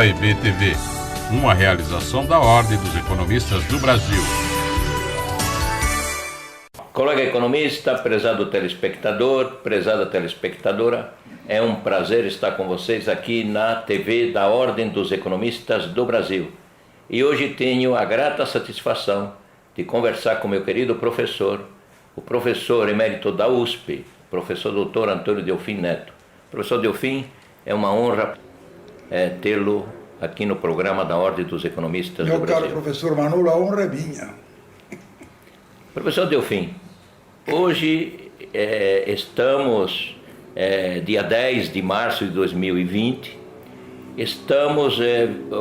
OIB TV, uma realização da Ordem dos Economistas do Brasil. Colega economista, prezado telespectador, prezada telespectadora, é um prazer estar com vocês aqui na TV da Ordem dos Economistas do Brasil. E hoje tenho a grata satisfação de conversar com meu querido professor, o professor emérito da USP, professor Dr. Antônio Delfim Neto. Professor Delfim, é uma honra tê-lo aqui no programa da Ordem dos Economistas do Brasil. Meu caro professor Manolo, a honra é minha. Professor Delfim, hoje estamos dia 10 de março de 2020, estamos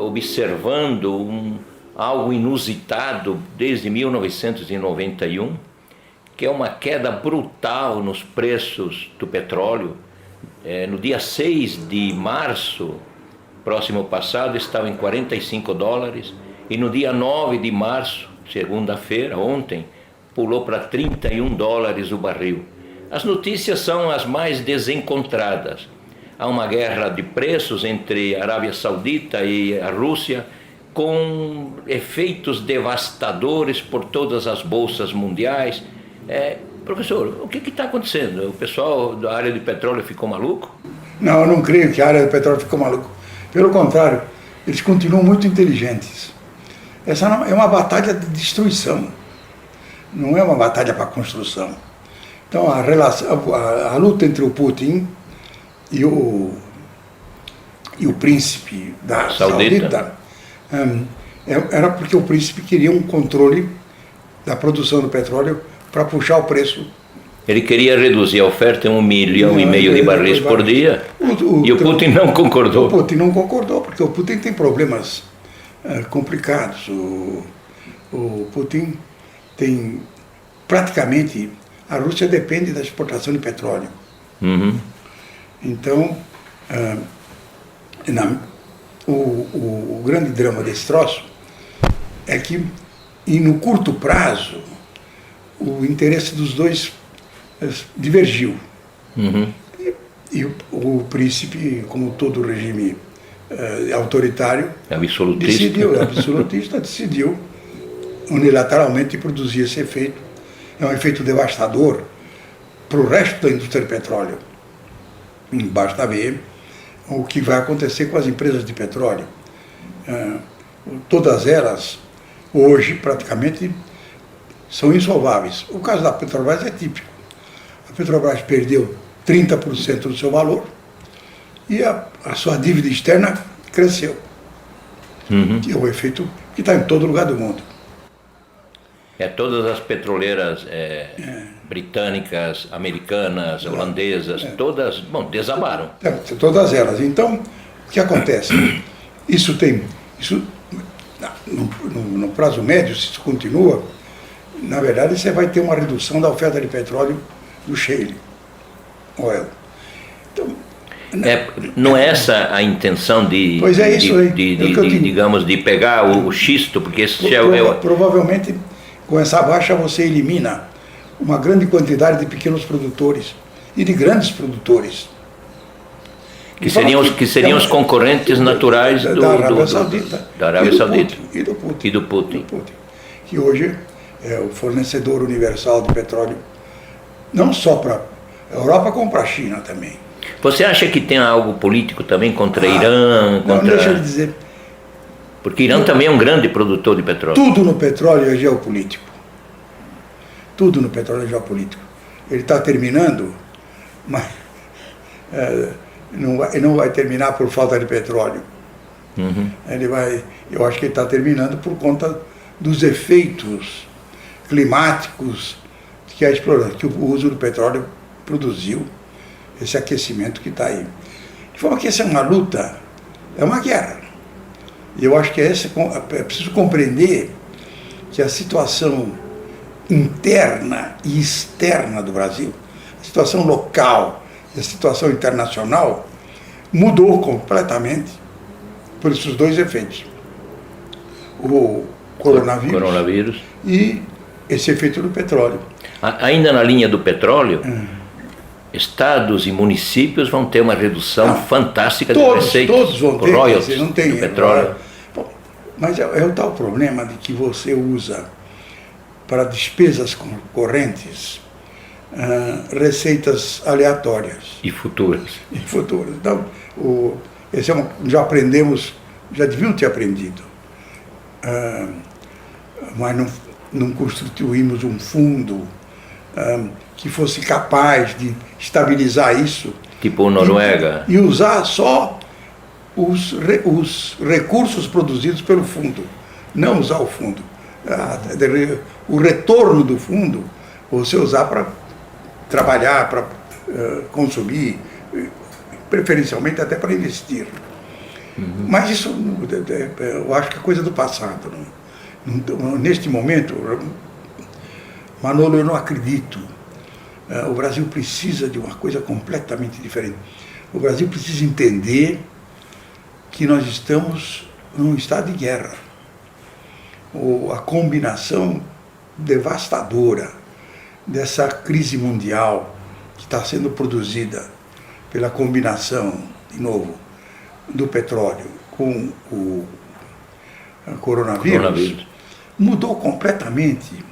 observando algo inusitado desde 1991, que é uma queda brutal nos preços do petróleo. No dia 6 de março, próximo passado, estava em $45, e no dia 9 de março, segunda-feira, ontem, pulou para $31 o barril. As notícias são as mais desencontradas. Há uma guerra de preços entre a Arábia Saudita e a Rússia, com efeitos devastadores por todas as bolsas mundiais. Professor, o que está acontecendo? O pessoal da área de petróleo ficou maluco? Não, eu não creio que a área do petróleo ficou maluco. Pelo contrário, eles continuam muito inteligentes. Essa é uma batalha de destruição, não é uma batalha para construção. Então a luta entre o Putin e o príncipe da Saudita era porque o príncipe queria um controle da produção do petróleo para puxar o preço. Ele queria reduzir a oferta em 1,5 milhão de barris por dia, e o Putin não concordou. O Putin não concordou, porque o Putin tem problemas complicados. O Putin tem praticamente... A Rússia depende da exportação de petróleo. Uhum. Então, o grande drama desse troço é que, e no curto prazo, o interesse dos dois divergiu. Uhum. E o príncipe, como todo regime autoritário, absolutista, decidiu unilateralmente produzir esse efeito. É um efeito devastador para o resto da indústria de petróleo. Basta ver o que vai acontecer com as empresas de petróleo. Todas elas, hoje, praticamente, são insolváveis. O caso da Petrobras é típico. A Petrobras perdeu 30% do seu valor e a sua dívida externa cresceu. Uhum. Que é o efeito que está em todo lugar do mundo. Todas as petroleiras britânicas, americanas, holandesas, todas, desabaram. Todas elas. Então, o que acontece? Isso no prazo médio, se isso continua, na verdade você vai ter uma redução da oferta de petróleo do shale oil. Então, não é essa a intenção de pegar o xisto, porque esse provavelmente com essa baixa você elimina uma grande quantidade de pequenos produtores e de grandes produtores. Que seriam os concorrentes naturais da Arábia Saudita. Da Arábia Saudita. E do Putin. Que hoje é o fornecedor universal de petróleo, não só para a Europa, como para a China também. Você acha que tem algo político também contra Irã? Não, deixa eu dizer. Porque Irã também é um grande produtor de petróleo. Tudo no petróleo é geopolítico. Tudo no petróleo é geopolítico. Ele está terminando, mas não vai terminar por falta de petróleo. Uhum. Eu acho que ele está terminando por conta dos efeitos climáticos que o uso do petróleo produziu, esse aquecimento que está aí. De forma que essa é uma luta, é uma guerra. E eu acho que é preciso compreender que a situação interna e externa do Brasil, a situação local e a situação internacional, mudou completamente por esses dois efeitos. O coronavírus e esse efeito do petróleo. Ainda na linha do petróleo, estados e municípios vão ter uma redução fantástica de receitas. Todos vão ter, royalties não tem do petróleo. Bom, mas é o tal problema de que você usa para despesas correntes receitas aleatórias. E futuras. Então, já aprendemos, já deviam ter aprendido, mas não constituímos um fundo que fosse capaz de estabilizar isso. Tipo Noruega. E usar só os recursos produzidos pelo fundo, não usar o fundo. O retorno do fundo, você usar para trabalhar, para consumir, preferencialmente até para investir. Mas isso, eu acho que é coisa do passado. Neste momento, Manolo, eu não acredito. O Brasil precisa de uma coisa completamente diferente. O Brasil precisa entender que nós estamos num estado de guerra. A combinação devastadora dessa crise mundial que está sendo produzida pela combinação, de novo, do petróleo com o coronavírus, mudou completamente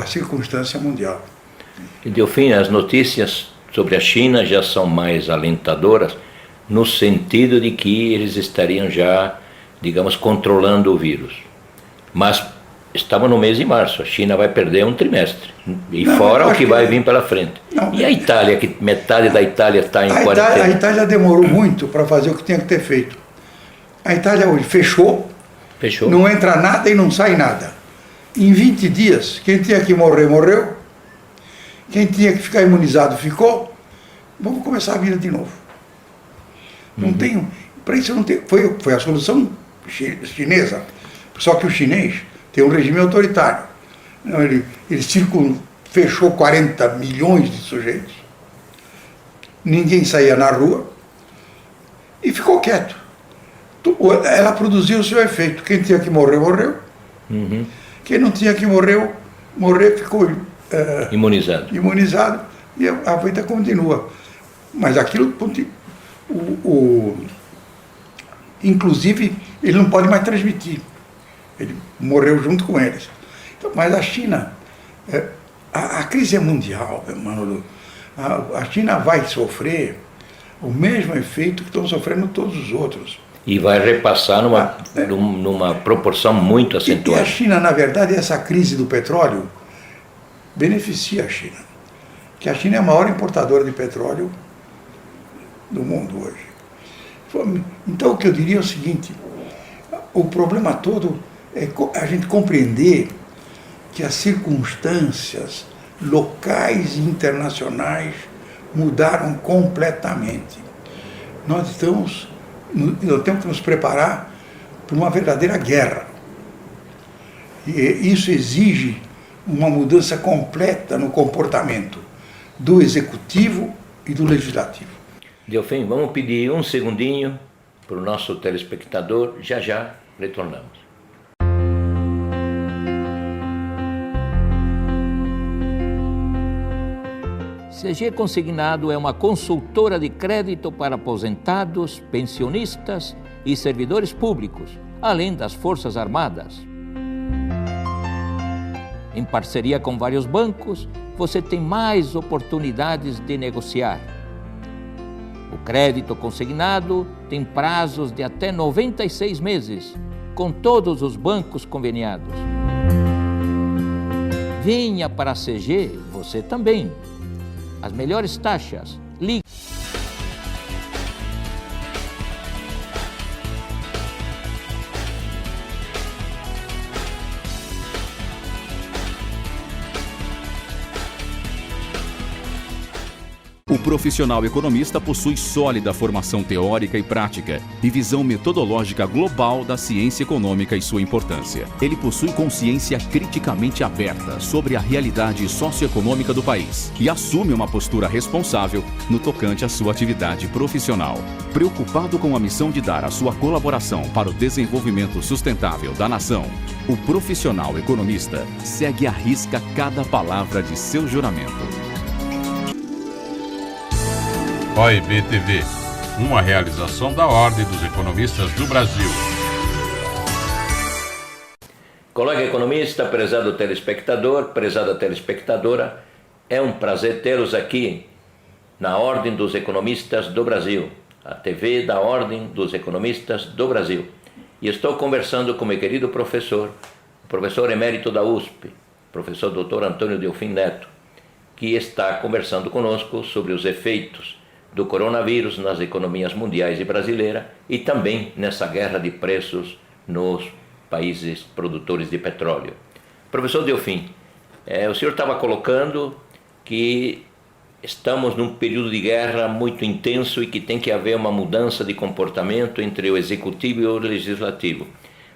a circunstância mundial. E, Delfim, as notícias sobre a China já são mais alentadoras, no sentido de que eles estariam já, digamos, controlando o vírus. Mas estamos no mês de março, a China vai perder um trimestre, e fora o que vai vir pela frente. E a Itália, que metade da Itália está em quarentena? A Itália demorou muito para fazer o que tinha que ter feito. A Itália hoje fechou, não entra nada e não sai nada. Em 20 dias, quem tinha que morrer, morreu. Quem tinha que ficar imunizado, ficou. Vamos começar a vida de novo. Não tem, para isso não tem, foi a solução chinesa. Só que o chinês tem um regime autoritário. Ele fechou 40 milhões de sujeitos, ninguém saía na rua e ficou quieto. Ela produziu o seu efeito. Quem tinha que morrer, morreu. Quem não tinha que morrer, ficou imunizado e a vida continua. Mas aquilo, inclusive, ele não pode mais transmitir. Ele morreu junto com eles. Então, mas a China, a crise é mundial, Manolo. A China vai sofrer o mesmo efeito que estão sofrendo todos os outros. E vai repassar numa proporção muito acentuada. E a China, na verdade, essa crise do petróleo beneficia a China. Que a China é a maior importadora de petróleo do mundo hoje. Então, o que eu diria é o seguinte: o problema todo é a gente compreender que as circunstâncias locais e internacionais mudaram completamente. Nós temos que nos preparar para uma verdadeira guerra. E isso exige uma mudança completa no comportamento do executivo e do legislativo. Delfim, vamos pedir um segundinho para o nosso telespectador, já retornamos. CG Consignado é uma consultora de crédito para aposentados, pensionistas e servidores públicos, além das Forças Armadas. Em parceria com vários bancos, você tem mais oportunidades de negociar. O crédito consignado tem prazos de até 96 meses, com todos os bancos conveniados. Venha para a CG, você também. As melhores taxas. Ligue. O profissional economista possui sólida formação teórica e prática e visão metodológica global da ciência econômica e sua importância. Ele possui consciência criticamente aberta sobre a realidade socioeconômica do país e assume uma postura responsável no tocante à sua atividade profissional. Preocupado com a missão de dar a sua colaboração para o desenvolvimento sustentável da nação, o profissional economista segue à risca cada palavra de seu juramento. OIB TV, uma realização da Ordem dos Economistas do Brasil. Colega economista, prezado telespectador, prezada telespectadora, é um prazer tê-los aqui na Ordem dos Economistas do Brasil, a TV da Ordem dos Economistas do Brasil. E estou conversando com meu querido professor, o professor emérito da USP, professor Dr. Antônio Delfim Neto, que está conversando conosco sobre os efeitos do coronavírus nas economias mundiais e brasileira e também nessa guerra de preços nos países produtores de petróleo. Professor Delfim, o senhor estava colocando que estamos num período de guerra muito intenso e que tem que haver uma mudança de comportamento entre o executivo e o legislativo.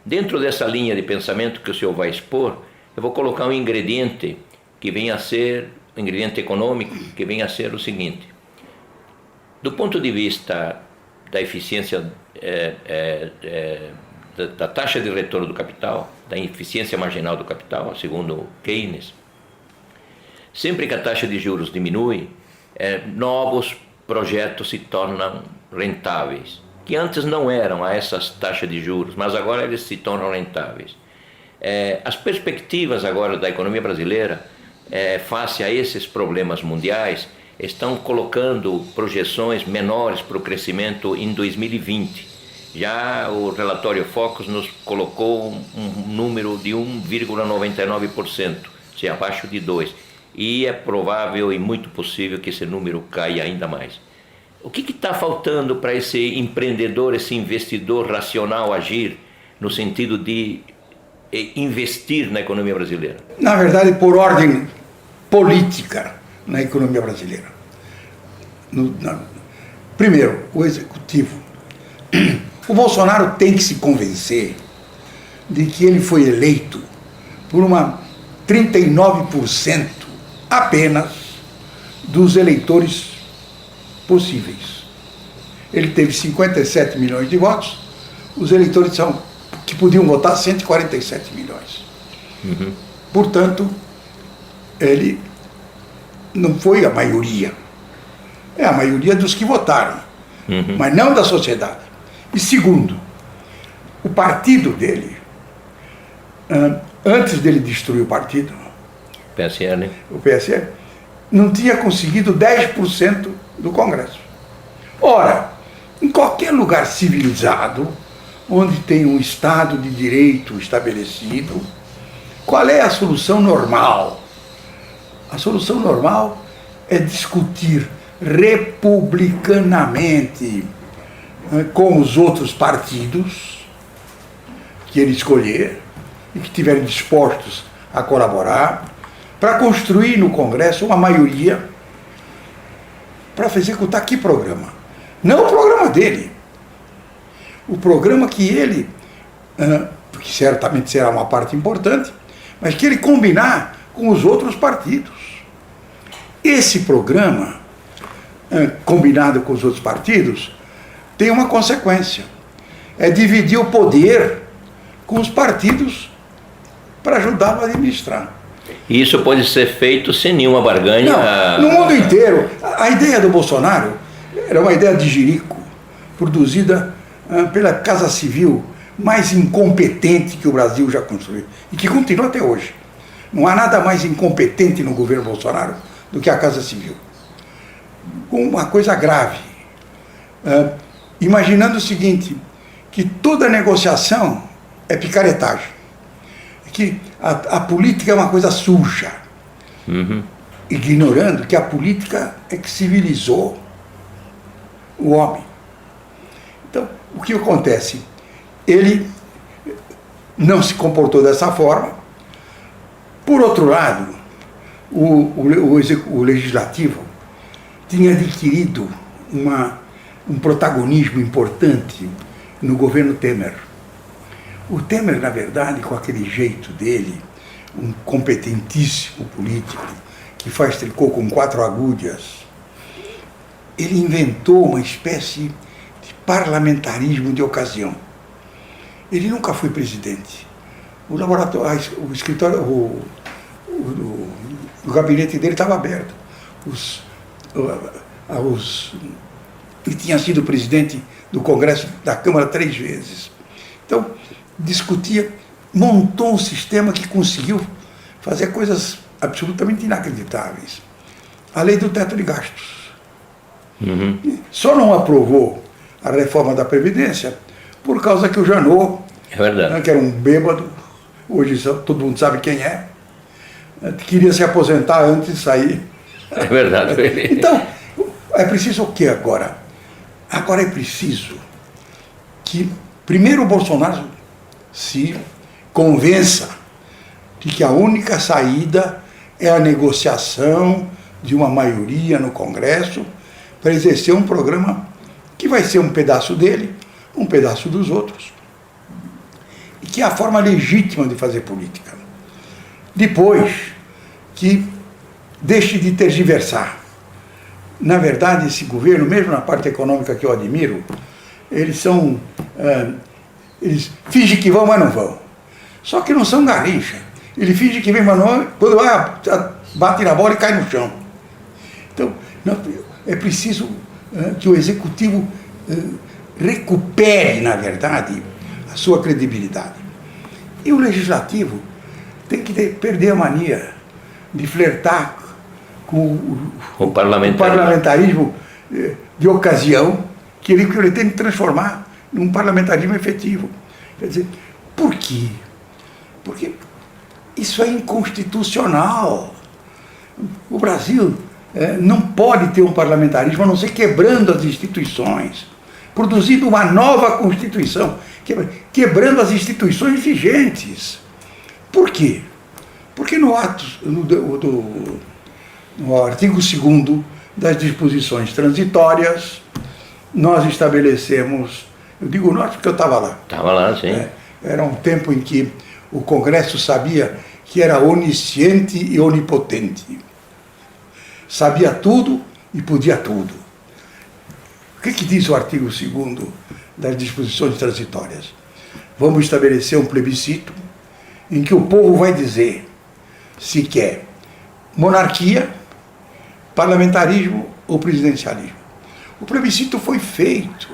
Dentro dessa linha de pensamento que o senhor vai expor, eu vou colocar um ingrediente que vem a ser, um ingrediente econômico, que vem a ser o seguinte. Do ponto de vista da eficiência da taxa de retorno do capital, da eficiência marginal do capital, segundo Keynes, sempre que a taxa de juros diminui, novos projetos se tornam rentáveis, que antes não eram a essas taxas de juros, mas agora eles se tornam rentáveis. As perspectivas agora da economia brasileira, face a esses problemas mundiais, estão colocando projeções menores para o crescimento em 2020. Já o relatório Focus nos colocou um número de 1,99%, se abaixo de 2%. E é provável e muito possível que esse número caia ainda mais. O que está faltando para esse empreendedor, esse investidor racional agir no sentido de investir na economia brasileira? Na verdade, por ordem política na economia brasileira. Primeiro, o executivo. O Bolsonaro tem que se convencer de que ele foi eleito por uma 39% apenas dos eleitores possíveis. Ele teve 57 milhões de votos, os eleitores que podiam votar 147 milhões. Uhum. Portanto, ele não foi a maioria. É a maioria dos que votaram, mas não da sociedade. E segundo, o partido dele, antes dele destruir o partido, PSL. O PSL, não tinha conseguido 10% do Congresso. Ora, em qualquer lugar civilizado, onde tem um Estado de Direito estabelecido, qual é a solução normal? A solução normal é discutir republicanamente com os outros partidos que ele escolher e que estiverem dispostos a colaborar, para construir no Congresso uma maioria para executar que programa? Não o programa dele. O programa que ele, que certamente será uma parte importante, mas que ele combinar com os outros partidos. Esse programa, combinado com os outros partidos, tem uma consequência. É dividir o poder com os partidos para ajudá-lo a administrar. E isso pode ser feito sem nenhuma barganha? Não, no mundo inteiro. A ideia do Bolsonaro era uma ideia de jirico, produzida pela Casa Civil mais incompetente que o Brasil já construiu, e que continua até hoje. Não há nada mais incompetente no governo Bolsonaro do que a Casa Civil. Uma coisa grave. Imaginando o seguinte, que toda negociação é picaretagem. Que a política é uma coisa suja, ignorando que a política é que civilizou o homem. Então, o que acontece? Ele não se comportou dessa forma. Por outro lado, o legislativo tinha adquirido um protagonismo importante no governo Temer. O Temer, na verdade, com aquele jeito dele, um competentíssimo político, que faz tricô com 4 agulhas, ele inventou uma espécie de parlamentarismo de ocasião. Ele nunca foi presidente. O laboratório, o escritório, o gabinete dele estava aberto. e tinha sido presidente do Congresso da Câmara 3 vezes. Então, discutia, montou um sistema que conseguiu fazer coisas absolutamente inacreditáveis. A lei do teto de gastos. Só não aprovou a reforma da Previdência por causa que o Janot, É verdade. que era um bêbado, hoje todo mundo sabe quem é, queria se aposentar antes de sair. É verdade. Então, é preciso o que agora? Agora é preciso que, primeiro, o Bolsonaro se convença de que a única saída é a negociação de uma maioria no Congresso para exercer um programa que vai ser um pedaço dele, um pedaço dos outros, e que é a forma legítima de fazer política. Depois, que deixe de tergiversar. Na verdade, esse governo, mesmo na parte econômica que eu admiro, eles são... eles fingem que vão, mas não vão. Só que não são garrincha. Ele finge que vem, mas não, quando vai, bate na bola e cai no chão. Então, é preciso que o Executivo recupere, na verdade, a sua credibilidade. E o Legislativo tem que perder a mania de flertar com o parlamentarismo de ocasião, que ele pretende transformar num parlamentarismo efetivo. Quer dizer, por quê? Porque isso é inconstitucional. O Brasil não pode ter um parlamentarismo a não ser quebrando as instituições, produzindo uma nova Constituição, quebrando as instituições vigentes. Por quê? Porque no artigo 2º das disposições transitórias, nós estabelecemos, eu digo nós porque eu estava lá. Estava lá, sim. Era um tempo em que o Congresso sabia que era onisciente e onipotente. Sabia tudo e podia tudo. O que diz o artigo 2º das disposições transitórias? Vamos estabelecer um plebiscito em que o povo vai dizer se quer monarquia, parlamentarismo ou presidencialismo. O plebiscito foi feito.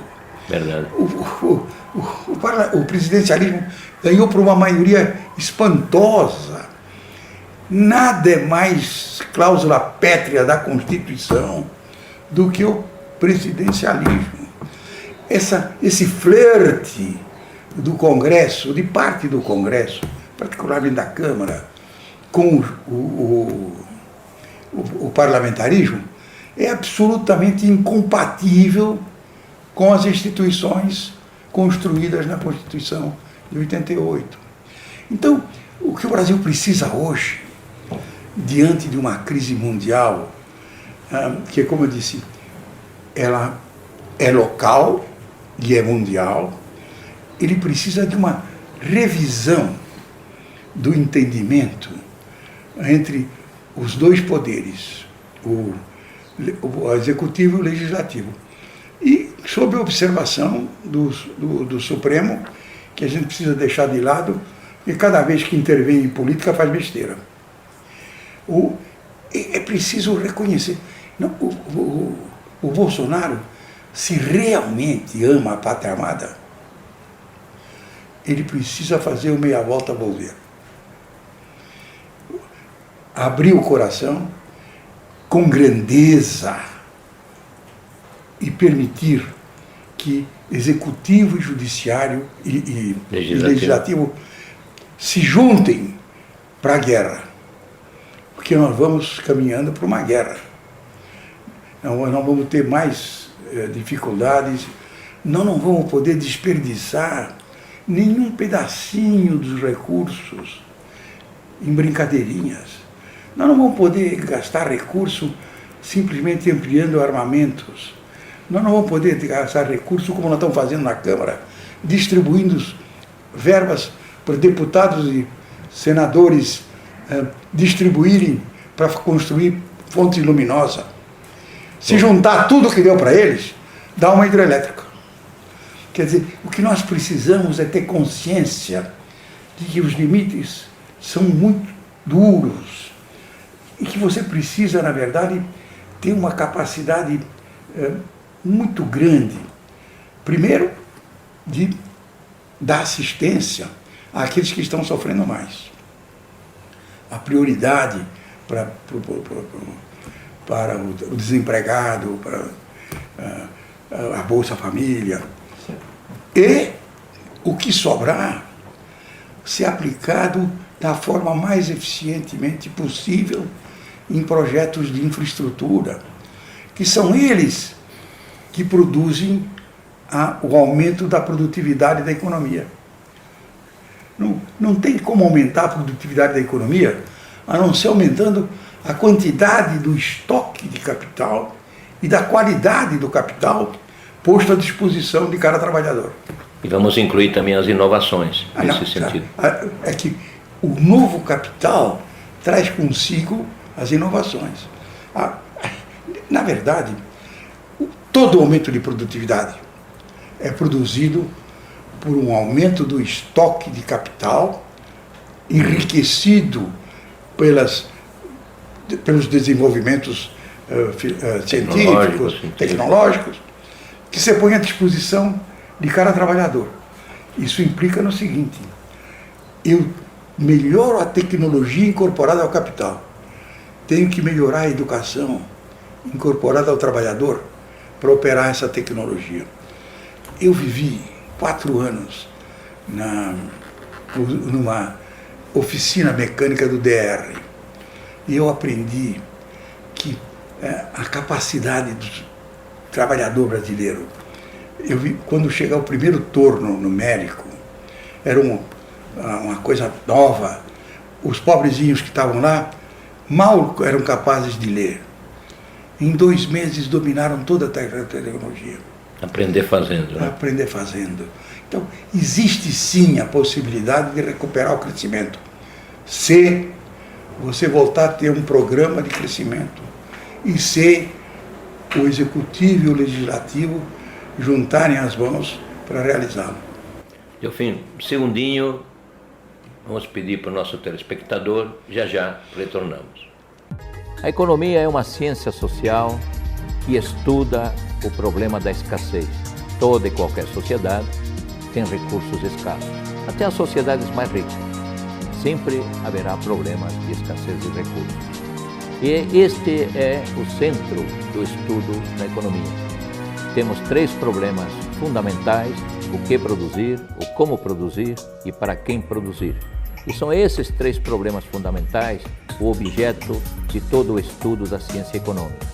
Verdade. O presidencialismo ganhou por uma maioria espantosa. Nada é mais cláusula pétrea da Constituição do que o presidencialismo. Esse flerte do Congresso, de parte do Congresso, particularmente da Câmara, com o parlamentarismo, é absolutamente incompatível com as instituições construídas na Constituição de 88. Então, o que o Brasil precisa hoje, diante de uma crise mundial, que, como eu disse, ela é local e é mundial, ele precisa de uma revisão do entendimento entre os dois poderes, o executivo e o legislativo. E sob a observação do Supremo, que a gente precisa deixar de lado, porque cada vez que intervém em política faz besteira. É preciso reconhecer. Não, o Bolsonaro, se realmente ama a pátria amada, ele precisa fazer o meia-volta volver. Abrir o coração com grandeza e permitir que executivo e judiciário e legislativo se juntem para a guerra. Porque nós vamos caminhando para uma guerra. Nós não vamos ter mais dificuldades, nós não vamos poder desperdiçar nenhum pedacinho dos recursos em brincadeirinhas. Nós não vamos poder gastar recurso simplesmente ampliando armamentos. Nós não vamos poder gastar recurso como nós estamos fazendo na Câmara, distribuindo verbas para deputados e senadores distribuírem para construir fonte luminosa. Se juntar tudo que deu para eles, dá uma hidrelétrica. Quer dizer, o que nós precisamos é ter consciência de que os limites são muito duros e que você precisa, na verdade, ter uma capacidade muito grande, primeiro, de dar assistência àqueles que estão sofrendo mais. A prioridade para o desempregado, para a Bolsa Família. E o que sobrar ser aplicado da forma mais eficientemente possível em projetos de infraestrutura, que são eles que produzem o aumento da produtividade da economia. Não tem como aumentar a produtividade da economia a não ser aumentando a quantidade do estoque de capital e da qualidade do capital posto à disposição de cada trabalhador. E vamos incluir também as inovações nesse sentido. É que o novo capital traz consigo as inovações. Na verdade, todo aumento de produtividade é produzido por um aumento do estoque de capital, enriquecido pelos desenvolvimentos científicos, tecnológicos, que se põe à disposição de cada trabalhador. Isso implica no seguinte: eu melhoro a tecnologia incorporada ao capital, tenho que melhorar a educação incorporada ao trabalhador para operar essa tecnologia. Eu vivi 4 anos numa oficina mecânica do DR e eu aprendi que a capacidade do trabalhador brasileiro, eu vi quando chegar o primeiro torno numérico, era uma coisa nova. Os pobrezinhos que estavam lá mal eram capazes de ler. Em 2 meses dominaram toda a tecnologia. Aprender fazendo, né? Aprender fazendo. Então, existe sim a possibilidade de recuperar o crescimento, se você voltar a ter um programa de crescimento e se o executivo e o legislativo juntarem as mãos para realizá-lo. Delfim, segundinho, vamos pedir para o nosso telespectador, já retornamos. A economia é uma ciência social que estuda o problema da escassez. Toda e qualquer sociedade tem recursos escassos, até as sociedades mais ricas. Sempre haverá problemas de escassez de recursos. E este é o centro do estudo da economia. Temos 3 problemas fundamentais: o que produzir, o como produzir e para quem produzir. E são esses 3 problemas fundamentais o objeto de todo o estudo da ciência econômica.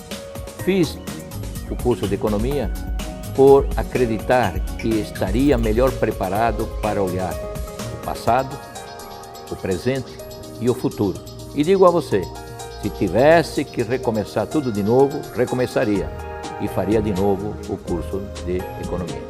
Fiz o curso de economia por acreditar que estaria melhor preparado para olhar o passado, o presente e o futuro. E digo a você, se tivesse que recomeçar tudo de novo, recomeçaria e faria de novo o curso de economia.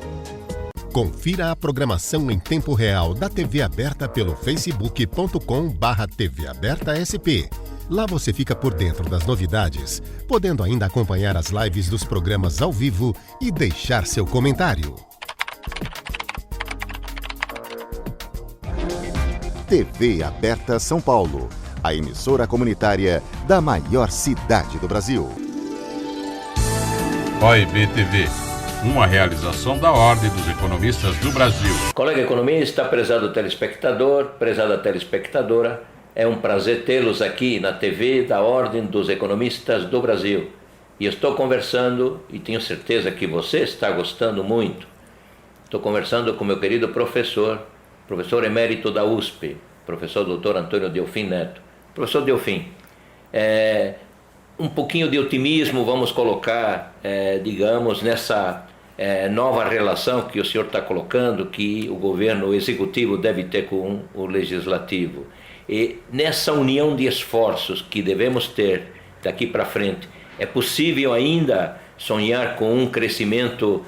Confira a programação em tempo real da TV Aberta pelo facebook.com/TVAbertaSP. Lá você fica por dentro das novidades, podendo ainda acompanhar as lives dos programas ao vivo e deixar seu comentário. TV Aberta São Paulo, a emissora comunitária da maior cidade do Brasil. OIB TV, uma realização da Ordem dos Economistas do Brasil. Colega economista, prezado telespectador, prezada telespectadora, é um prazer tê-los aqui na TV da Ordem dos Economistas do Brasil. E estou conversando, e tenho certeza que você está gostando muito, estou conversando com meu querido professor emérito da USP, professor Dr. Antônio Delfim Neto. Professor Delfim, um pouquinho de otimismo vamos colocar, digamos, nessa nova relação que o senhor está colocando, que o governo executivo deve ter com o legislativo. E nessa união de esforços que devemos ter daqui para frente, é possível ainda sonhar com um crescimento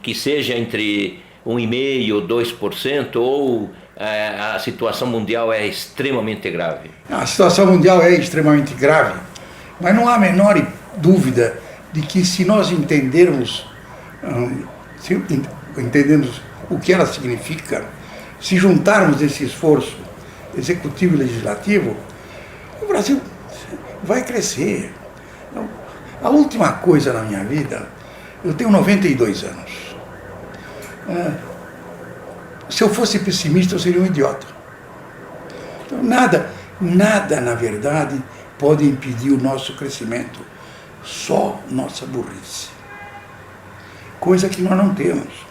que seja entre 1,5% e 2%, ou a situação mundial é extremamente grave? A situação mundial é extremamente grave, mas não há a menor dúvida de que se nós entendermos o que ela significa, se juntarmos esse esforço executivo e legislativo, o Brasil vai crescer. Então, a última coisa na minha vida Eu tenho 92 anos. Se eu fosse pessimista, eu seria um idiota. Então, nada, na verdade, pode impedir o nosso crescimento. Só nossa burrice. Coisa que nós não temos.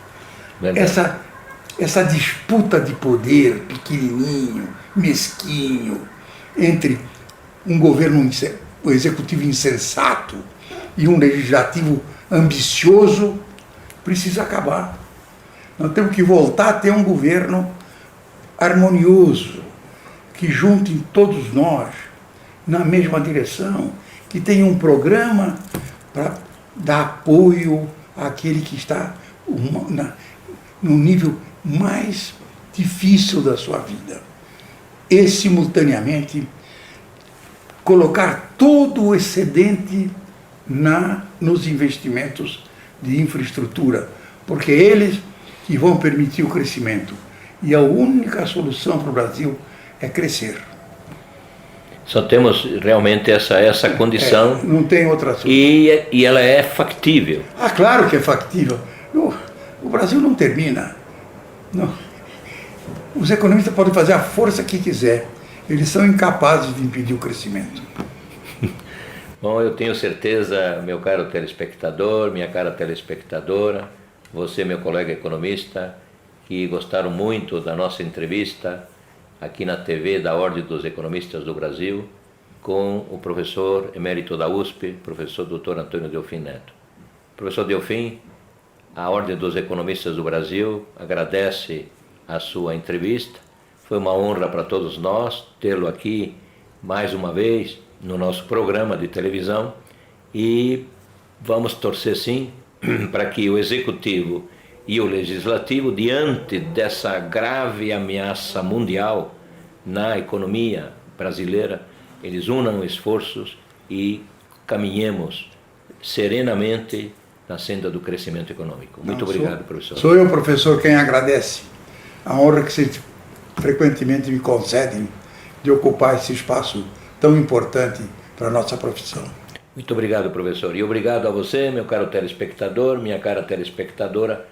Essa disputa de poder pequenininho, mesquinho, entre um governo, um executivo insensato e um legislativo ambicioso, precisa acabar. Nós temos que voltar a ter um governo harmonioso, que junte todos nós na mesma direção, que tenha um programa para dar apoio àquele que está no nível mais difícil da sua vida. E, simultaneamente, colocar todo o excedente nos investimentos de infraestrutura, porque eles que vão permitir o crescimento. E a única solução para o Brasil é crescer. Só temos realmente essa condição. Não tem outra solução. E ela é factível. Ah, claro que é factível. O Brasil não termina. Não. Os economistas podem fazer a força que quiser. Eles são incapazes de impedir o crescimento. Bom, eu tenho certeza, meu caro telespectador, minha cara telespectadora, você, meu colega economista, que gostaram muito da nossa entrevista aqui na TV da Ordem dos Economistas do Brasil, com o professor emérito da USP, professor Dr. Antônio Delfim Neto. Professor Delfim, a Ordem dos Economistas do Brasil agradece a sua entrevista. Foi uma honra para todos nós tê-lo aqui mais uma vez no nosso programa de televisão e vamos torcer sim para que o Executivo e o Legislativo, diante dessa grave ameaça mundial na economia brasileira, eles unam esforços e caminhemos serenamente na senda do crescimento econômico. Muito obrigado, professor. Sou eu, professor, quem agradece a honra que vocês frequentemente me concedem de ocupar esse espaço tão importante para a nossa profissão. Muito obrigado, professor. E obrigado a você, meu caro telespectador, minha cara telespectadora.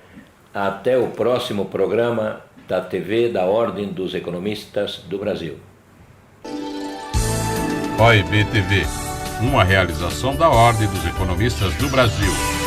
Até o próximo programa da TV da Ordem dos Economistas do Brasil. OEB TV, uma realização da Ordem dos Economistas do Brasil.